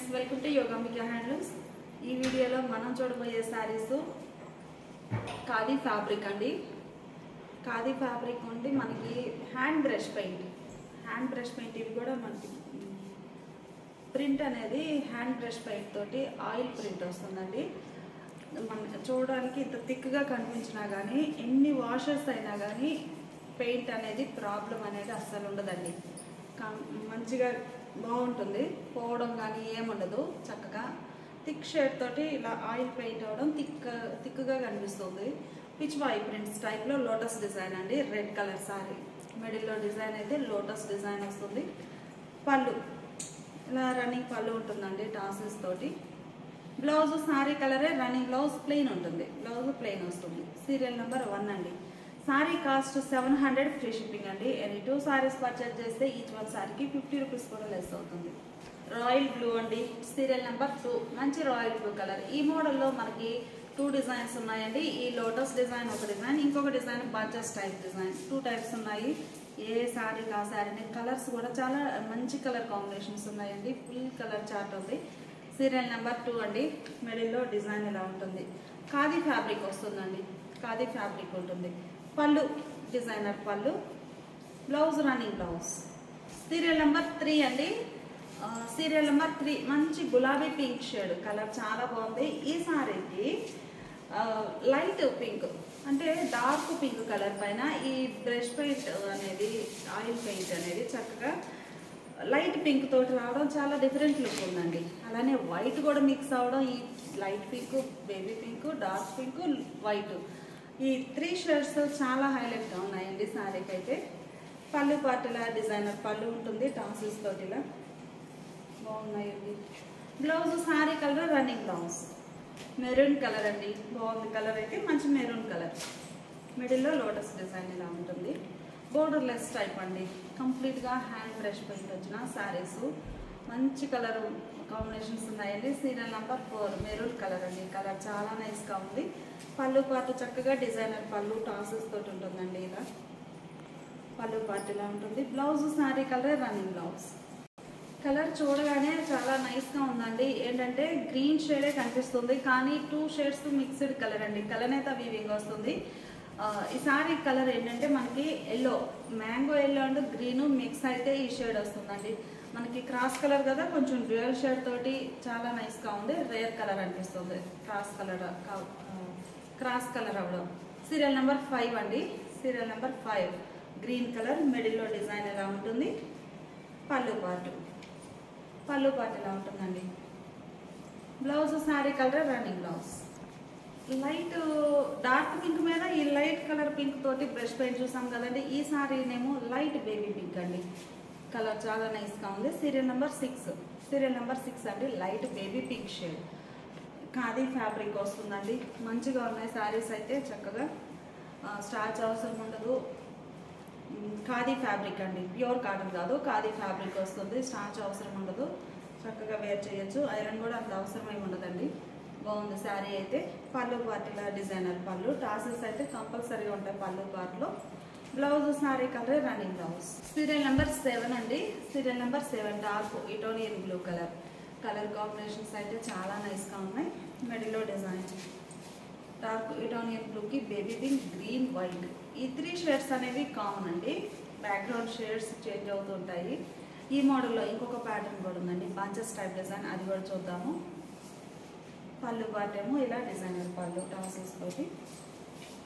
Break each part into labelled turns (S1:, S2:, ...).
S1: Friends, welcome to Yogambika handlooms. ఈ వీడియోలో మనం చూడబోయే శారీస్ ఖాదీ ఫ్యాబ్రిక్ అండి. ఖాదీ ఫ్యాబ్రిక్ ఉండి మనకి హ్యాండ్ బ్రష్ పెయింట్ ఇవి కూడా మనకి ప్రింట్ అనేది హ్యాండ్ బ్రష్ పెయింట్ తోటి ఆయిల్ ప్రింట్ వస్తుందండి. మన చూడడానికి ఇంత థిక్గా కనిపించినా కానీ ఎన్ని వాషెస్ అయినా కానీ పెయింట్ అనేది ప్రాబ్లం అనేది అస్సలు ఉండదండి. మంచిగా బాగుంటుంది, పోవడం కానీ ఏముండదు. చక్కగా థిక్ షేడ్ తోటి ఇలా ఆయిల్ పెయింట్ అవ్వడం థిక్గా కనిపిస్తుంది. పిచ్వాయి ప్రింట్స్ టైప్లో లోటస్ డిజైన్ అండి. రెడ్ కలర్ సారీ మిడిల్లో డిజైన్ అయితే లోటస్ డిజైన్ వస్తుంది. పళ్ళు ఇలా రన్నింగ్ పళ్ళు ఉంటుందండి టాసెస్ తోటి. బ్లౌజ్ సారీ కలరే రన్నింగ్ బ్లౌజ్ ప్లెయిన్ ఉంటుంది. బ్లౌజ్ ప్లెయిన్ వస్తుంది. సీరియల్ నెంబర్ 1 అండి. సారీ కాస్ట్ 700 ఫ్రీ షిప్పింగ్ అండి. ఎనీ 2 సారీస్ పర్చేజ్ చేస్తే ఈచ్ వన్ సారీకి 50 రూపీస్ కూడా లెస్ అవుతుంది. రాయల్ బ్లూ అండి. Serial number 2. మంచి రాయల్ బ్లూ కలర్. ఈ మోడల్లో మనకి 2 డిజైన్స్ ఉన్నాయండి. ఈ లోటస్ డిజైన్ ఒక డిజైన్, ఇంకొక design bunches type design. 2 types ఉన్నాయి. ఏ సారీకి ఆ సారీని కలర్స్ కూడా చాలా మంచి కలర్ కాంబినేషన్స్ ఉన్నాయండి. ఫుల్ కలర్ చార్ట్ ఉంది. సీరియల్ నెంబర్ 2 అండి. మిడిల్లో డిజైన్ ఇలా ఉంటుంది. ఖాదీ ఫ్యాబ్రిక్ వస్తుందండి. ఖాదీ ఫ్యాబ్రిక్ ఉంటుంది. పళ్ళు డిజైనర్ పళ్ళు, blouse running blouse. Serial number 3 అండి. సీరియల్ నెంబర్ 3 మంచి గులాబీ పింక్ షేడ్ కలర్ చాలా బాగుంది. ఈ సారీకి లైట్ పింక్ అంటే డార్క్ పింక్ కలర్ పైన ఈ బ్రష్ పెయింట్ అనేది ఆయిల్ పెయింట్ అనేది చక్కగా లైట్ పింక్ తోటి రావడం చాలా డిఫరెంట్ లుక్ ఉందండి. అలానే వైట్ కూడా మిక్స్ అవడం, ఈ light pink, baby pink, dark pink, white, ఈ 3 షేడ్స్ చాలా హైలైట్గా ఉన్నాయండి శారీకి అయితే. పళ్ళు పాటులా డిజైనర్ పళ్ళు ఉంటుంది. టాసిల్స్ తోటి ఇలా బాగున్నాయండి. Blouse sari colour running blouse maroon colour అండి. బాగుంది కలర్ అయితే, మంచి మెరూన్ కలర్. మిడిల్లో లోటస్ డిజైన్ ఇలా ఉంటుంది. బోర్డర్ లెస్ టైప్ అండి. కంప్లీట్గా హ్యాండ్ బ్రష్ పెయింట్ వచ్చిన శారీస్. మంచి కలర్ కాంబినేషన్స్ ఉన్నాయండి. సీరియల్ నెంబర్ 4 మెరూన్ కలర్ అండి. కలర్ చాలా నైస్గా ఉంది. పళ్ళు పాటు చక్కగా డిజైనర్ పళ్ళు టాసెస్ తోటి ఉంటుందండి. ఇలా పళ్ళు పాటు ఇలా ఉంటుంది. Blouse sari colour running blouse. Colour చూడగానే చాలా నైస్గా ఉందండి. ఏంటంటే గ్రీన్ షేడే కనిపిస్తుంది కానీ 2 షేడ్స్ మిక్స్డ్ కలర్ అండి. కలనేత వీవింగ్ వస్తుంది. ఈ సారీ కలర్ ఏంటంటే మనకి yellow, mango yellow and green mix అయితే ఈ షేడ్ వస్తుందండి. మనకి క్రాస్ కలర్ కదా, కొంచెం డ్యూయల్ షేడ్ తోటి చాలా నైస్గా ఉంది. రేర్ కలర్ అనిపిస్తుంది క్రాస్ కలర్ అవ్వడం. సీరియల్ నెంబర్ 5 అండి. Serial number 5 green colour. మిడిల్లో డిజైన్ ఎలా ఉంటుంది. పళ్ళు పాటు ఇలా ఉంటుందండి. Blouse sari colour running blouse. Light dark pink మీద ఈ లైట్ కలర్ పింక్ తోటి బ్రష్ పెయింట్ చూసాం కదండి. ఈ సారీనేమో లైట్ బేబీ పింక్ అండి. కలర్ చాలా నైస్గా ఉంది. సీరియల్ నెంబర్ 6 అండి. Light baby pink shade. Khadi fabric వస్తుందండి. మంచిగా ఉన్నాయి శారీస్ అయితే. చక్కగా స్టార్చ్ అవసరం ఉండదు. ఖాదీ ఫ్యాబ్రిక్ అండి. ప్యూర్ కాటన్ కాదు, ఖాదీ ఫ్యాబ్రిక్ వస్తుంది. స్టార్చ్ అవసరం ఉండదు. చక్కగా వేర్ చేయొచ్చు. ఐరన్ కూడా అంత అవసరం ఏమి ఉండదండి. బాగుంది శారీ అయితే. పళ్ళు పార్టీలా డిజైనర్ పళ్ళు. టాసెస్ అయితే కంపల్సరీగా ఉంటాయి పళ్ళు పార్ట్లో. Blouse sari colour running blouse. Serial number 7 అండి. Serial number 7 dark Etonian blue colour. Colour combinations అయితే చాలా నైస్గా ఉన్నాయి. మిడిల్లో డిజైన్ డార్క్ ఇటోనియన్ బ్లూకి బేబీ పింక్, గ్రీన్, వైట్. ఈ 3 షేడ్స్ అనేవి కామన్ అండి. బ్యాక్గ్రౌండ్ షేడ్స్ చేంజ్ అవుతుంటాయి. ఈ మోడల్లో ఇంకొక ప్యాటర్న్ కూడా ఉందండి. బంచెస్ టైప్ డిజైన్, అది కూడా చూద్దాము. పళ్ళు పాటేమో ఇలా డిజైనర్ పళ్ళు టాసెస్ తోటి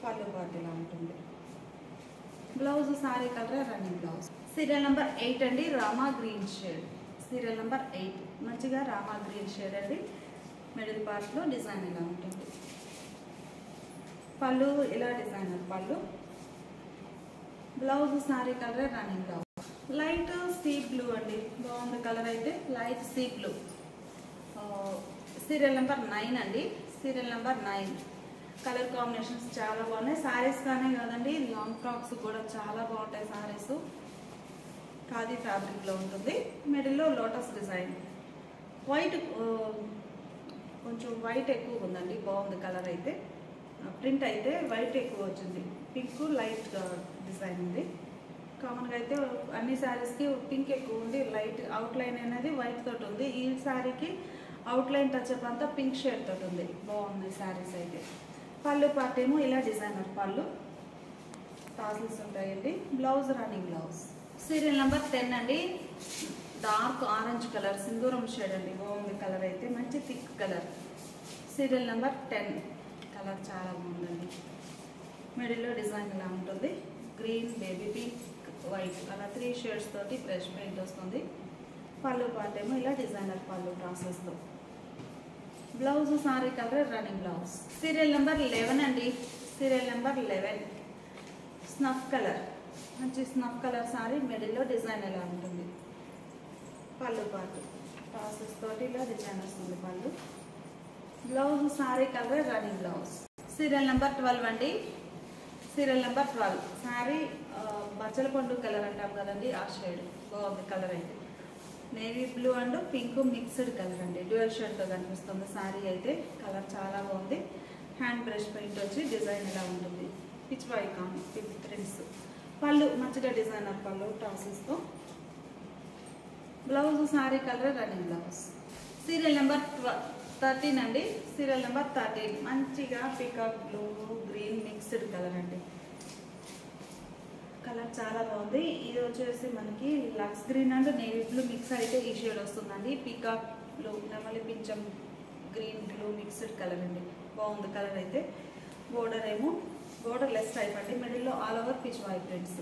S1: పళ్ళు పాటు ఇలా ఉంటుంది. Blouse sari colour running blouse. Serial number 8 అండి. Rama green shade. Serial number 8 మంచిగా రామా గ్రీన్ షేడ్ అండి. మిడిల్ పార్ట్లో డిజైన్ ఇలా ఉంటుంది. పళ్ళు ఇలా డిజైనర్ పళ్ళు. Blouse sari colour running blouse. Light sea blue అండి. బాగుంది కలర్ అయితే. Light sea blue. Serial number 9 అండి. సీరియల్ నెంబర్ 9 కలర్ కాంబినేషన్స్ చాలా బాగున్నాయి. శారీస్ కానీ కాదండి, లాంగ్ ఫ్రాక్స్ కూడా చాలా బాగుంటాయి శారీస్. ఖాదీ ఫ్యాబ్రిక్లో ఉంటుంది. మిడిల్లో లోటస్ డిజైన్. వైట్ కొంచెం వైట్ ఎక్కువ ఉందండి. బాగుంది కలర్ అయితే. ప్రింట్ అయితే వైట్ ఎక్కువ వచ్చింది. పింక్ లైట్ డిజైన్ ఉంది. కామన్గా అయితే అన్ని శారీస్కి పింక్ ఎక్కువ ఉంది, లైట్ అవుట్లైన్ అనేది వైట్ తోటి ఉంది. ఈ శారీకి అవుట్లైన్ టచ్అప్ అంతా పింక్ షేడ్ తోటి ఉంది. బాగుంది శారీస్ అయితే. పళ్ళు పార్ట్ ఏమో ఇలా డిజైనర్ పళ్ళు, టాజిల్స్ ఉంటాయండి. Blouse running blouse. Serial number 10 అండి. డార్క్ ఆరెంజ్ కలర్, సింధూరం షేడ్ అండి. బాగుంది కలర్ అయితే, మంచి thick colour. Serial number 10 colour చాలా బాగుందండి. మిడిల్లో డిజైన్ ఇలా ఉంటుంది. గ్రీన్, బేబీ పింక్, వైట్ అలా 3 షేడ్స్ తోటి ఫ్రెష్ పెయింట్ వస్తుంది. పళ్ళు పార్ట్ ఏమో ఇలా డిజైనర్ పళ్ళు ప్రాసెస్తో. Blouse sari colour running blouse. Serial number 11 అండి. సీరియల్ నెంబర్ 11 స్నఫ్ కలర్, మంచి స్నఫ్ కలర్ సారీ. మిడిల్లో డిజైన్ ఎలా ఉంటుంది. పళ్ళు పార్ట్ ప్రాసెస్ తోటి ఇలా డిజైన్ వస్తుంది పళ్ళు. Blouse sari colour running blouse. Serial number 12 అండి. సీరియల్ నెంబర్ 12 సారీ బచ్చల పండు కలర్ అంటాం కదండి, ఆ షేడ్. బాగుంది కలర్ అయితే. Navy blue and pink mixed colour అండి. డ్యూయల్ షేడ్తో కనిపిస్తుంది సారీ అయితే. కలర్ చాలా బాగుంది. హ్యాండ్ బ్రష్ పెయింట్ వచ్చి డిజైన్ ఎలా ఉంటుంది. పిచ్ వైకాన్ విత్ థ్రెడ్స్. పళ్ళు మంచిగా డిజైనర్ పళ్ళు టాసెస్తో. Blouse sari colour running blouse. Serial number 13 అండి. సీరియల్ నెంబర్ 13 మంచిగా peacock blue green mixed colour అండి. కలర్ చాలా బాగుంది. ఇది వచ్చేసి మనకి లక్స్ green and navy blue mix అయితే ఈ షేడ్ వస్తుందండి. పికాక్ బ్లూ, నెమలి పింఛం గ్రీన్ బ్లూ మిక్స్డ్ కలర్ అండి. బాగుంది కలర్ అయితే. బోర్డర్ ఏమో బోర్డర్ లెస్ టైప్ అండి. మిడిల్లో all over pichwai prints.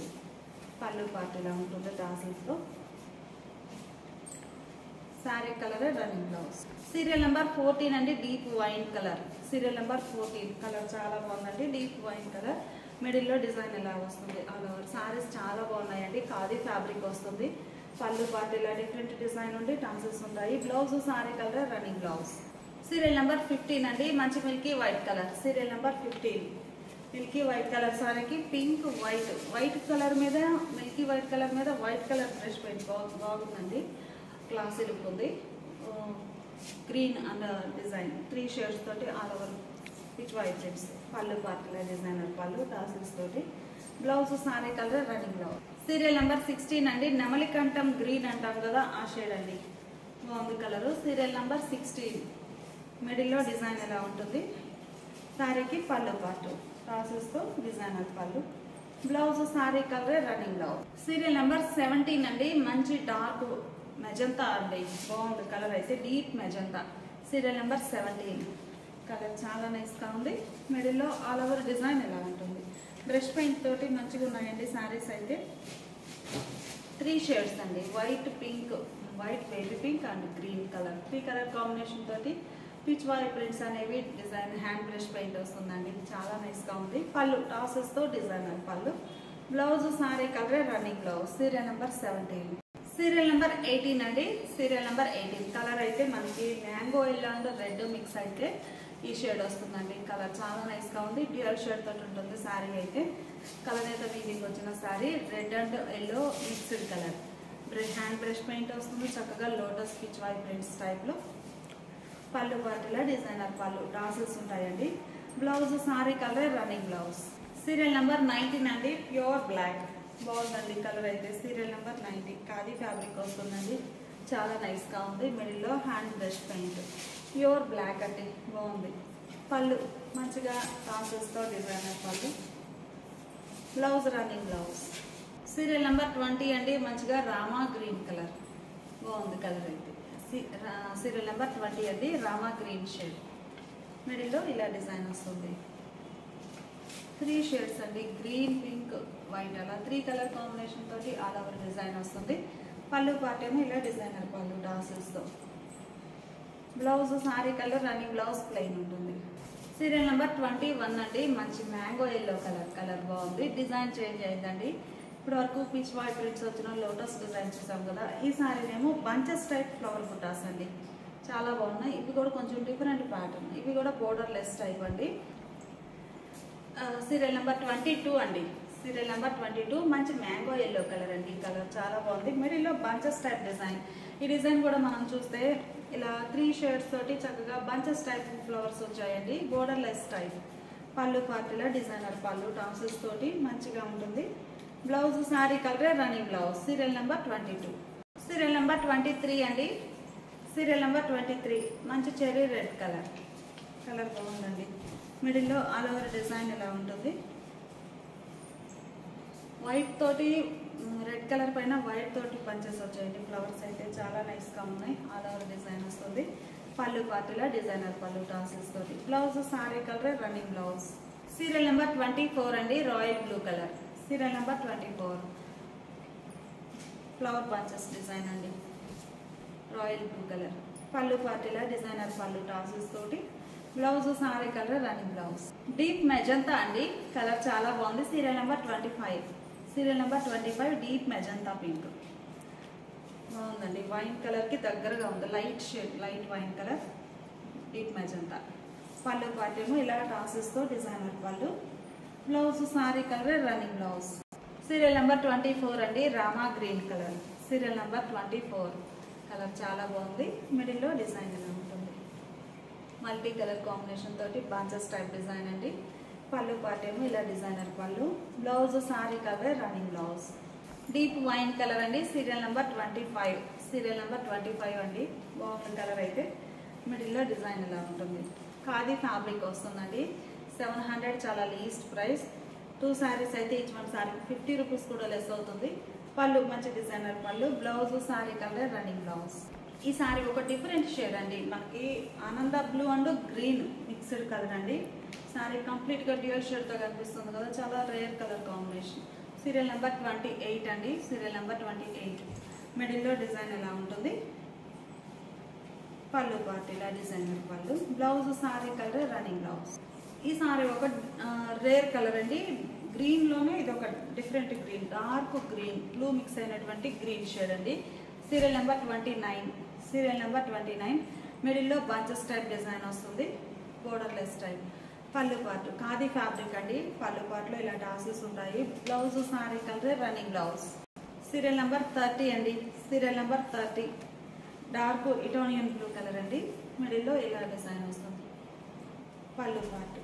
S1: Pallu part ఇలా ఉంటుంది టాసిల్స్తో. Sari colour running blouse. Serial number 14 అండి. Deep wine colour. Serial number 14 colour చాలా బాగుందండి. Deep wine colour. మిడిల్లో డిజైన్ ఎలా వస్తుంది. ఆల్ ఓవర్ శారీస్ చాలా బాగున్నాయండి. ఖాదీ ఫ్యాబ్రిక్ వస్తుంది. పళ్ళు పార్ట్ ఇలా డిఫరెంట్ డిజైన్ ఉండి టాన్సెస్ ఉంటాయి. Blouse sari colour running blouse. Serial number 15 అండి. మంచి milky white colour. Serial number 15 milky white colour సారీకి పింక్ వైట్, వైట్ కలర్ మీద మిల్కీ వైట్ కలర్ మీద వైట్ కలర్ బ్రష్ పెయింట్ బాగుందండి. క్లాసీ లుక్ ఉంది. గ్రీన్ అండ్ డిజైన్ 3 షేడ్స్ తోటి all over pichwai prints. Pallu పార్టీలో designer పళ్ళు టాసిల్స్ తోటి. Blouse sari colour running blouse. Serial number 16 అండి. నెమలి కంఠం గ్రీన్ అంటాం కదా, ఆ షేడ్ అండి. బాగుంది కలరు. సీరియల్ నెంబర్ 16 మిడిల్లో డిజైన్ ఎలా ఉంటుంది. శారీకి పళ్ళు పార్ట్ టాసిల్స్తో డిజైనర్ పళ్ళు. Blouse sari colour running blouse. Serial number 17 అండి. మంచి డార్క్ మెజంతా అండి. బాగుంది కలర్ అయితే, deep magenta. Serial number 17 colour చాలా నైస్గా ఉంది. మిడిల్లో ఆల్ ఓవర్ డిజైన్ ఎలా ఉంటుంది. బ్రష్ పెయింట్ తోటి మంచిగా ఉన్నాయండి శారీస్ అయితే. 3 షేడ్స్ అండి. White pink, white baby pink and green colour. 3 colour combination తోటి పిచ్ వై ప్రింట్స్ అనేవి డిజైన్ హ్యాండ్ బ్రష్ పెయింట్ వస్తుందండి. చాలా నైస్గా ఉంది. పళ్ళు టాసెస్తో డిజైనర్ పళ్ళు. Blouse sari colour running blouse. Serial number 17. Serial number 18 అండి. సీరియల్ నెంబర్ 18 కలర్ అయితే మనకి mango yellow and red mix అయితే ఈ షేడ్ వస్తుందండి. కలర్ చాలా నైస్గా ఉంది. డ్యూయల్ షేడ్ తోటి ఉంటుంది శారీ అయితే. కలర్ అయితే వీవింగ్ వచ్చిన sari. Red and yellow mixed colour. Hand brush paint వస్తుంది. చక్కగా లోటస్ పిచ్ వై ప్రింట్స్ టైప్లో. పళ్ళు పార్టీలో డిజైనర్ పళ్ళు టాసిల్స్ ఉంటాయండి. Blouse sari colour running blouse. Serial number 19 అండి. Pure black. బాగుందండి కలర్ అయితే. సీరియల్ నెంబర్ 19 ఖాదీ ఫ్యాబ్రిక్ వస్తుందండి. చాలా నైస్గా ఉంది. మిడిల్లో hand brush paint. Pure black అండి. బాగుంది. పళ్ళు మంచిగా టాసెస్తో డిజైనర్ పళ్ళు. Blouse running blouse. Serial number 20 అండి. మంచిగా రామా గ్రీన్ కలర్. బాగుంది కలర్ అయితే. సీరియల్ నెంబర్ 20 అండి. Rama green shade. మిడిల్లో ఇలా డిజైన్ వస్తుంది. 3 షేడ్స్ అండి. గ్రీన్ పింక్ వైట్ అలా 3 కలర్ కాంబినేషన్ తోటి ఆల్ ఓవర్ డిజైన్ వస్తుంది. పళ్ళు పార్ట్ ఏమో ఇలా డిజైనర్ పళ్ళు టాసిల్స్తో. Blouse sari colour running blouse plain ఉంటుంది. సీరియల్ నెంబర్ 21 అండి. మంచి మ్యాంగో ఎల్లో కలర్ బాగుంది. డిజైన్ చేంజ్ అయిందండి. ఇప్పుడు వరకు పిచ్ వై ప్రింట్స్ వచ్చిన లోటస్ డిజైన్ చూసాం కదా. ఈ సారీనేమో బంచెస్ టైప్ ఫ్లవర్ బుటాస్ అండి. చాలా బాగున్నాయి. ఇవి కూడా కొంచెం డిఫరెంట్ ప్యాటర్న్. ఇవి కూడా బోర్డర్ లెస్ టైప్ అండి. సీరియల్ నెంబర్ 22 అండి. సీరియల్ నెంబర్ 22 మంచి మ్యాంగో ఎల్లో కలర్ అండి. కలర్ చాలా బాగుంది. మిడిల్లో బంచెస్ టైప్ డిజైన్. ఈ డిజైన్ కూడా మనం చూస్తే ఇలా 3 షేడ్స్ తోటి చక్కగా బంచెస్ టైప్ ఫ్లవర్స్ వచ్చాయండి. Border less type. పళ్ళు పార్టీలో డిజైనర్ పళ్ళు టాన్సెస్ తోటి మంచిగా ఉంటుంది. Blouse sari colour running blouse. Serial number 22. Serial number 23 అండి. సీరియల్ నెంబర్ 23 మంచి చెర్రీ రెడ్ కలర్ బాగుందండి. మిడిల్లో ఆల్ ఓవర్ డిజైన్ ఇలా ఉంటుంది. వైట్ తోటి రెడ్ కలర్ పైన వైట్ తోటి పంచెస్ వచ్చాయండి. ఫ్లవర్స్ అయితే చాలా నైస్గా ఉన్నాయి. ఆల్ ఓవర్ డిజైన్ వస్తుంది. పళ్ళు పార్టీలో డిజైనర్ పళ్ళు టాసెస్ తోటి. Blouse sari colour running blouse. Serial number 24 అండి. Royal blue colour. Serial number 24 flower bunches design అండి. Royal blue colour. పళ్ళు పార్టీలో డిజైనర్ పళ్ళు టాసెస్ తోటి. Blouse sari colour running blouse. Deep magenta అండి. కలర్ చాలా బాగుంది. Serial number 25. Serial number 25 deep magenta pink బాగుందండి. Wine కలర్కి దగ్గరగా ఉంది. Light shade, light wine colour, deep magenta. Pallu పార్టీమో ఇలా టాసెస్తో డిజైనర్ పళ్ళు. Blouse sari colour running blouse. Serial number 24 అండి. Rama green colour. Serial number 24 colour చాలా బాగుంది. మిడిల్లో డిజైన్ ఇలా ఉంటుంది. మల్టీ కలర్ కాంబినేషన్ తోటి బాంచెస్ టైప్ డిజైన్ అండి. పళ్ళు పార్టీమో ఇలా డిజైనర్ పళ్ళు. Blouse sari colour running blouse. Deep wine colour అండి. Serial number 25. సీరియల్ నెంబర్ 25 అండి. బాగుంది కలర్ అయితే. మిడిల్లో డిజైన్ ఇలా ఉంటుంది. ఖాదీ ఫ్యాబ్రిక్ వస్తుందండి. 700 చాలా లీస్ట్ ప్రైస్. 2 శారీస్ అయితే ఈచ్ వన్ శారీ 50 రూపీస్ కూడా లెస్ అవుతుంది. పళ్ళు మంచి డిజైనర్ పళ్ళు. Blouse sari colour running blouse. ఈ సారీ ఒక డిఫరెంట్ షేడ్ అండి. మనకి ఆనంద blue and green mixed colour అండి. సారీ కంప్లీట్గా డ్యూయల్ షేడ్తో కనిపిస్తుంది కదా, చాలా rare colour combination. Serial number 28 అండి. సీరియల్ నెంబర్ 28 మిడిల్లో డిజైన్ ఎలా ఉంటుంది. పళ్ళు పార్టీలా డిజైనర్ పళ్ళు. Blouse sari colour running blouse. ఈ సారీ ఒక రేర్ కలర్ అండి. గ్రీన్లోనే ఇది ఒక different green, dark green blue mix అయినటువంటి గ్రీన్ షేడ్ అండి. Serial number 29. సీరియల్ నెంబర్ 29 మిడిల్లో బంచెస్ టైప్ డిజైన్ వస్తుంది. Borderless type. Pallu part khadi fabric అండి. పళ్ళు పార్ట్లో ఇలా టాసెస్ ఉంటాయి. Blouse sari colour running blouse. Serial number 30 అండి. Serial number 30 dark Etonian blue colour అండి. మిడిల్లో ఇలా డిజైన్ వస్తుంది. Pallu part.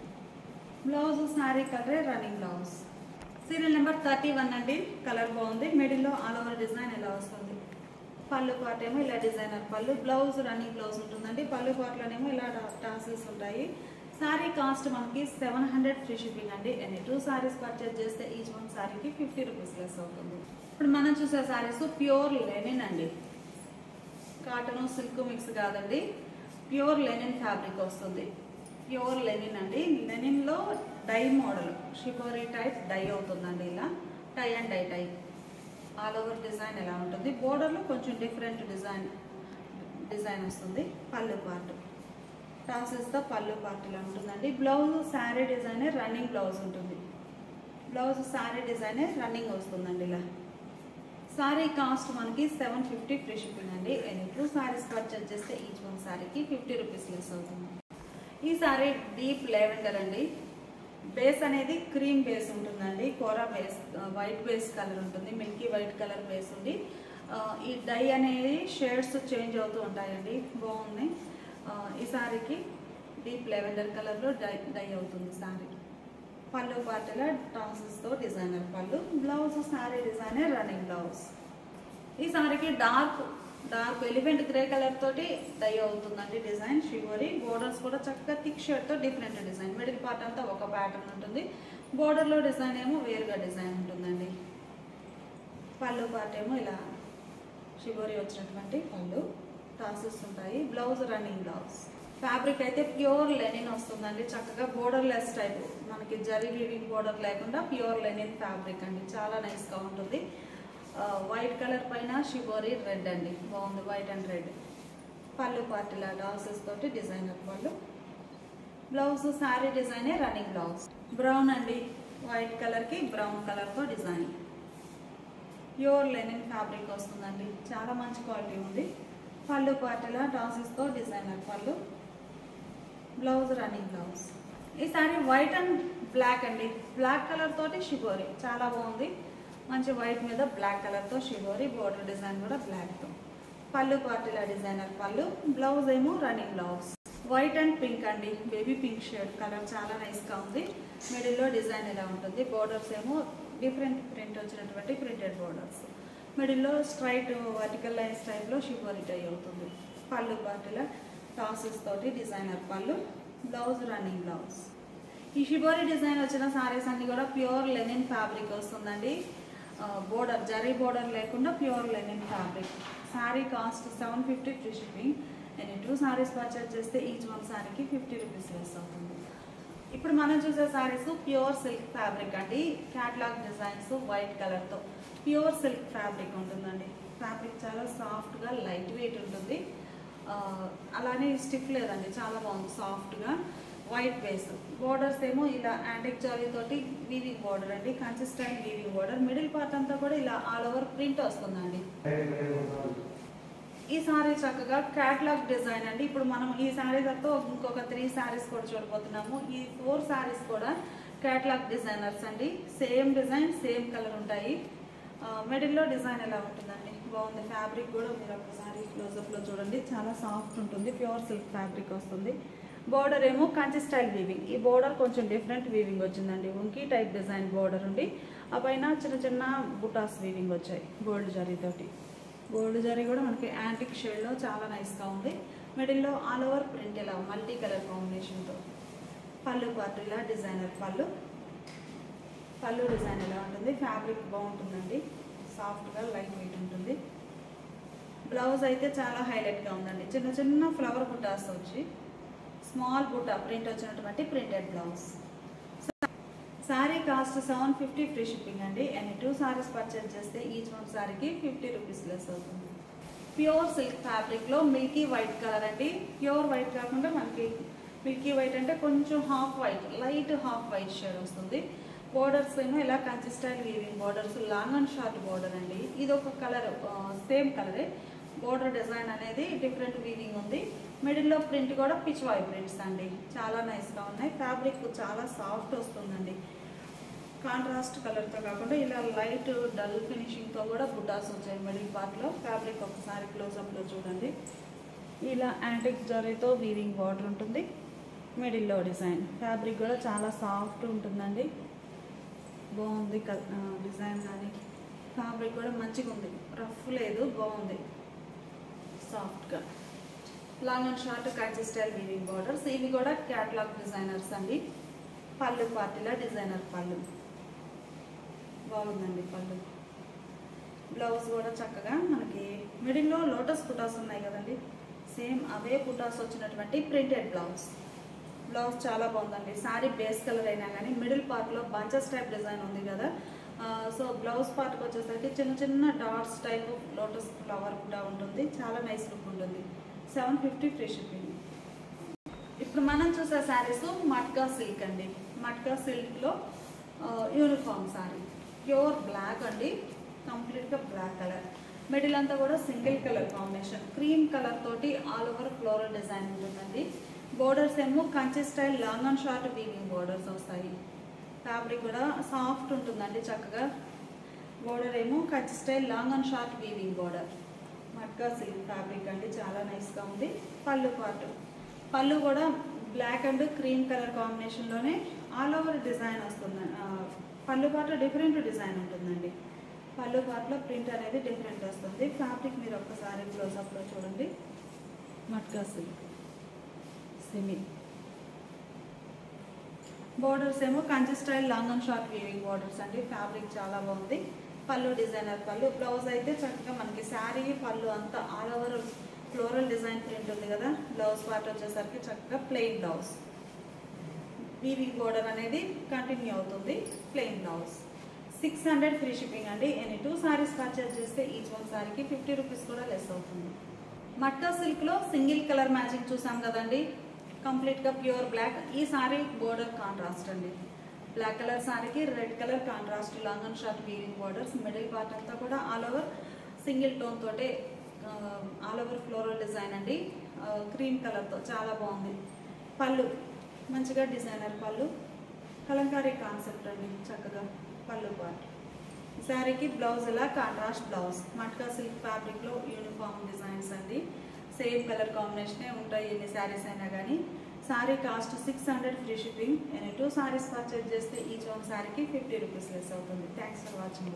S1: Blouse sari colour running blouse. Serial number 31 అండి. కలర్ బాగుంది. మిడిల్లో ఆల్ ఓవర్ డిజైన్ ఇలా వస్తుంది. పళ్ళు పార్ట్ ఏమో ఇలా డిజైనర్ పళ్ళు. బ్లౌజ్ రన్నింగ్ బ్లౌజ్ ఉంటుందండి. పళ్ళు పార్ట్లోనేమో ఇలా టాసెస్ ఉంటాయి. సారీ కాస్ట్ మనకి 700 ఫ్రీ షిప్పింగ్ అండి. ఎన్ని 2 సారీస్ పర్చేజ్ చేస్తే ఈచ్ వన్ సారీకి 50 రూపీస్ లెస్ అవుతుంది. ఇప్పుడు మనం చూసే సారీస్ ప్యూర్ లెనిన్ అండి. కాటన్ సిల్క్ మిక్స్ కాదండి. ప్యూర్ లెనిన్ ఫ్యాబ్రిక్ వస్తుంది. ప్యూర్ లెనిన్ అండి. లెనిన్లో dye model shibori type dye అవుతుందండి. ఇలా tie and dye type. All over design ఎలా ఉంటుంది. బోర్డర్లో కొంచెం డిఫరెంట్ డిజైన్ వస్తుంది. పళ్ళు పార్ట్ టాసెస్తో పళ్ళు పార్ట్ ఇలా ఉంటుందండి. Blouse sari designer running blouse ఉంటుంది. బ్లౌజ్ శారీ డిజైనర్ రన్నింగ్ వస్తుందండి. ఇలా సారీ కాస్ట్ మనకి 750 ఫ్రీ షిప్పింగ్ అండి. ఎనీ 2 సారీస్ పర్చేజ్ చేస్తే ఈచ్ వన్ సారీకి 50 రూపీస్ లెస్ అవుతుంది. ఈ సారీ డీప్ లెవెండర్ అండి. బేస్ అనేది క్రీమ్ బేస్ ఉంటుందండి. కోరా బేస్, వైట్ బేస్ కలర్ ఉంటుంది. మిల్కీ వైట్ కలర్ బేస్ ఉంది. ఈ డై అనేది షేడ్స్ చేంజ్ అవుతూ ఉంటాయండి. బాగుంది. ఈ సారీకి డీప్ లెవెండర్ కలర్లో డై అవుతుంది సారీ. పళ్ళు పార్టీలో టాసెస్తో డిజైనర్ పళ్ళు. Blouse sari designer running blouse. ఈ సారీకి డార్క్ ఎలిఫెంట్ గ్రే కలర్ తోటి డై అవుతుందండి డిజైన్. షివోరీ బోర్డర్స్ కూడా చక్కగా థిక్ షేడ్తో డిఫరెంట్ డిజైన్. మిడిల్ పార్ట్ అంతా ఒక ప్యాటర్న్ ఉంటుంది. బోర్డర్లో డిజైన్ ఏమో వేరుగా డిజైన్ ఉంటుందండి. పళ్ళు పార్ట్ ఏమో ఇలా షివోరీ వచ్చినటువంటి పళ్ళు టాసెస్ ఉంటాయి. Blouse running blouse. ఫ్యాబ్రిక్ అయితే ప్యూర్ లెనిన్ వస్తుందండి. చక్కగా బోర్డర్లెస్ టైప్, మనకి జరీ వీవింగ్ బోర్డర్ లేకుండా ప్యూర్ లెనిన్ ఫ్యాబ్రిక్ అండి. చాలా నైస్గా ఉంటుంది. వైట్ కలర్ పైన షిబోరీ రెడ్ అండి. బాగుంది. White and red. పళ్ళు పార్టీలా టాసెస్ తోటి డిజైనర్ పళ్ళు. బ్లౌజ్ శారీ డిజైనే రన్నింగ్ బ్లౌజ్. బ్రౌన్ అండి. వైట్ కలర్కి బ్రౌన్ కలర్తో డిజైన్. ప్యూర్ లెనిన్ ఫ్యాబ్రిక్ వస్తుందండి. చాలా మంచి క్వాలిటీ ఉంది. పళ్ళు పార్టీలా టాసెస్తో డిజైనర్ పళ్ళు. Blouse running blouse. ఈ సారీ వైట్ అండ్ బ్లాక్ అండి. బ్లాక్ కలర్ తోటి షిబోరీ చాలా బాగుంది. మంచి వైట్ మీద బ్లాక్ కలర్తో షిబోరీ. బోర్డర్ డిజైన్ కూడా బ్లాక్తో. పళ్ళు పార్టీలా డిజైనర్ పళ్ళు. బ్లౌజ్ ఏమో running blouse. White and pink అండి. బేబీ పింక్ షేడ్ కలర్ చాలా నైస్గా ఉంది. మిడిల్లో డిజైన్ ఎలా ఉంటుంది. బోర్డర్స్ ఏమో డిఫరెంట్ ప్రింట్ వచ్చినటువంటి ప్రింటెడ్ బోర్డర్స్. మిడిల్లో స్ట్రైట్ వర్టికల్ లైన్స్ టైప్లో షిబోరి టై అవుతుంది. పళ్ళు పార్టీల టాసెస్ తోటి డిజైనర్ పళ్ళు, బ్లౌజ్ రన్నింగ్ బ్లౌజ్. ఈ షిబోరి డిజైన్ వచ్చిన సారీస్ అన్ని కూడా ప్యూర్ లెనిన్ ఫ్యాబ్రిక్ వస్తుందండి. బోర్డర్ జరీ బోర్డర్ లేకుండా pure linen fabric. Sari cost 750 free shipping. నేను 2 సారీస్ పర్చేజ్ చేస్తే ఈచ్ వన్ శారీకి 50 రూపీస్ లెస్ అవుతుంది. ఇప్పుడు మనం చూసే సారీస్ ప్యూర్ సిల్క్ ఫ్యాబ్రిక్ అండి. క్యాట్లాగ్ డిజైన్స్ వైట్ కలర్తో ప్యూర్ సిల్క్ ఫ్యాబ్రిక్ ఉంటుందండి. ఫ్యాబ్రిక్ చాలా సాఫ్ట్గా లైట్ వెయిట్ ఉంటుంది. అలానే స్టిఫ్ లేదండి, చాలా బాగుంది సాఫ్ట్గా. వైట్ బేస్ బోర్డర్స్ ఏమో ఇలా యాంటిక్ జరీ తోటి వీవింగ్ బోర్డర్ అండి, consistent weaving border. Middle part అంతా కూడా ఇలా ఆల్ ఓవర్ ప్రింట్ వస్తుందండి. ఈ సారీ చక్కగా క్యాట్లాగ్ డిజైన్ అండి. ఇప్పుడు మనం ఈ సారీతో ఇంకొక 3 సారీస్ కూడా చూడబోతున్నాము. ఈ 4 సారీస్ కూడా క్యాట్లాగ్ డిజైనర్స్ అండి. సేమ్ డిజైన్ సేమ్ కలర్ ఉంటాయి. మిడిల్లో డిజైన్ ఎలా ఉంటుందండి, బాగుంది. ఫ్యాబ్రిక్ కూడా మీరు ఒకసారి క్లోజప్లో చూడండి, చాలా సాఫ్ట్ ఉంటుంది. ప్యూర్ సిల్క్ ఫ్యాబ్రిక్ వస్తుంది. బోర్డర్ ఏమో కంచి స్టైల్ వీవింగ్. ఈ బోర్డర్ కొంచెం డిఫరెంట్ వీవింగ్ వచ్చిందండి. ఉంకీ టైప్ డిజైన్ బోర్డర్ ఉండి ఆ పైన చిన్న చిన్న బుటాస్ వీవింగ్ వచ్చాయి గోల్డ్ జరీతోటి. గోల్డ్ జరీ కూడా మనకి యాంటిక్ షేడ్లో చాలా నైస్గా ఉంది. మిడిల్లో ఆల్ ఓవర్ ప్రింట్ ఇలా మల్టీ కలర్ కాంబినేషన్తో. పళ్ళు పార్ట్ ఇలా డిజైనర్ పళ్ళు. పళ్ళు డిజైన్ ఎలా ఉంటుంది, ఫ్యాబ్రిక్ బాగుంటుందండి, సాఫ్ట్గా లైట్ వెయిట్ ఉంటుంది. బ్లౌజ్ అయితే చాలా హైలైట్గా ఉందండి. చిన్న చిన్న ఫ్లవర్ బుటాస్ వచ్చి స్మాల్ బుటా ప్రింట్ వచ్చినటువంటి printed blouse. Sari cost 750 free shipping అండి. ఎనీ 2 సారీస్ పర్చేజ్ చేస్తే ఈచ్ వన్ సారీకి 50 రూపీస్ లెస్ అవుతుంది. ప్యూర్ సిల్క్ ఫ్యాబ్రిక్లో మిల్కీ వైట్ కలర్ అండి. ప్యూర్ వైట్ కాకుండా మనకి మిల్కీ వైట్ అంటే కొంచెం half white, light half white shade వస్తుంది. బోర్డర్స్ ఏమో ఇలా Kanchi style weaving borders, long and short border అండి. ఇది ఒక కలర్, సేమ్ కలరే. బోర్డర్ డిజైన్ అనేది డిఫరెంట్ వీవింగ్ ఉంది. మిడిల్లో ప్రింట్ కూడా పిచ్ వై ప్రింట్స్ అండి, చాలా నైస్గా ఉన్నాయి. ఫ్యాబ్రిక్ చాలా సాఫ్ట్ వస్తుందండి. కాంట్రాస్ట్ కలర్తో కాకుండా ఇలా లైట్ డల్ ఫినిషింగ్తో కూడా బుటాస్ వచ్చాయి మిడిల్ పార్ట్లో. ఫ్యాబ్రిక్ ఒకసారి క్లోజప్లో చూడండి. ఇలా యాంటిక్ జరీతో వీవింగ్ బార్డర్ ఉంటుంది. మిడిల్లో డిజైన్. ఫ్యాబ్రిక్ కూడా చాలా సాఫ్ట్ ఉంటుందండి, బాగుంది డిజైన్. కానీ ఫ్యాబ్రిక్ కూడా మంచిగా ఉంది, రఫ్ లేదు, బాగుంది సాఫ్ట్గా. Long and short Kanchi style weaving borders. ఇవి కూడా క్యాట్లాగ్ డిజైనర్స్ అండి. పళ్ళు పార్టీలా డిజైనర్ పళ్ళు, బాగుందండి పళ్ళు. బ్లౌజ్ కూడా చక్కగా మనకి మిడిల్లో లోటస్ పుటాస్ ఉన్నాయి కదండి, సేమ్ అవే పుటాస్ వచ్చినటువంటి ప్రింటెడ్ బ్లౌజ్. బ్లౌజ్ చాలా బాగుందండి. శారీ బేస్ కలర్ అయినా కానీ మిడిల్ పార్ట్లో బంచెస్ టైప్ డిజైన్ ఉంది కదా, సో బ్లౌజ్ పార్ట్కి వచ్చేసరికి చిన్న చిన్న డాట్స్ టైప్ లోటస్ ఫ్లవర్ కూడా ఉంటుంది, చాలా నైస్ లుక్ ఉంటుంది. 750 ఫ్రీ షిప్పింగ్. ఇప్పుడు మనం చూసే శారీస్ మట్కా సిల్క్ అండి. మట్కా సిల్క్లో యూనిఫామ్ శారీ, ప్యూర్ బ్లాక్ అండి, కంప్లీట్గా బ్లాక్ కలర్. మిడిల్ అంతా కూడా single colour combination, cream colour తోటి ఆల్ ఓవర్ ఫ్లోరల్ డిజైన్ ఉంటుందండి. బోర్డర్స్ ఏమో Kanchi style long and short weaving borders వస్తాయి. ఫ్యాబ్రిక్ కూడా సాఫ్ట్ ఉంటుందండి చక్కగా. బోర్డర్ ఏమో Kanchi style long and short weaving border. Matka silk fabric అండి, చాలా నైస్గా ఉంది. పళ్ళు పార్ట్, పళ్ళు కూడా బ్లాక్ అండ్ క్రీమ్ కలర్ కాంబినేషన్లోనే ఆల్ ఓవర్ డిజైన్ వస్తుంది. పళ్ళు పార్ట్ డిఫరెంట్ డిజైన్ ఉంటుందండి. పళ్ళు పార్ట్లో ప్రింట్ అనేది డిఫరెంట్ వస్తుంది. ఫ్యాబ్రిక్ మీరు ఒక్కసారి క్లోజప్లో చూడండి. Matka silk semi. బోర్డర్స్ ఏమో Kanchi style long and short weaving borders అండి. ఫ్యాబ్రిక్ చాలా బాగుంది. పళ్ళు డిజైనర్ పళ్ళు. బ్లౌజ్ అయితే చక్కగా మనకి శారీ పళ్ళు అంతా all over floral design print ఉంది కదా. బ్లౌజ్ పార్ట్ వచ్చేసరికి చక్కగా ప్లెయిన్ బ్లౌజ్. వీవింగ్ బోర్డర్ అనేది కంటిన్యూ అవుతుంది. Plain blouse. 600 ఫ్రీ షిప్పింగ్ అండి. ఎనీ 2 సారీస్ పర్చేజ్ చేస్తే ఈచ్ వన్ సారీకి 50 రూపీస్ కూడా లెస్ అవుతుంది. మట్కా సిల్క్లో సింగిల్ కలర్ మ్యాచింగ్ చూసాం కదండి, కంప్లీట్గా ప్యూర్ బ్లాక్. ఈ సారీ బోర్డర్ కాంట్రాస్ట్ అండి. బ్లాక్ కలర్ సారీకి red colour contrast, long and short weaving borders. Middle part అంతా కూడా ఆల్ ఓవర్ సింగిల్ టోన్ తోటే ఆల్ ఓవర్ ఫ్లోరల్ డిజైన్ అండి, క్రీమ్ కలర్తో చాలా బాగుంది. పళ్ళు మంచిగా డిజైనర్ పళ్ళు, కలంకారీ కాన్సెప్ట్ అండి చక్కగా. పళ్ళు పార్ట్. శారీకి బ్లౌజ్ ఇలా కాంట్రాస్ట్ బ్లౌజ్. మట్కా సిల్క్ ఫ్యాబ్రిక్లో యూనిఫామ్ డిజైన్స్ అండి. సేమ్ కలర్ కాంబినేషనే ఉంటాయి ఎన్ని శారీస్ అయినా కానీ. Sorry cost 600 free shipping. 2 saris purchase చేస్తే ఈచ్ వన్ సారీకి 50 రూపీస్ లెస్ అవుతుంది. Thanks for watching.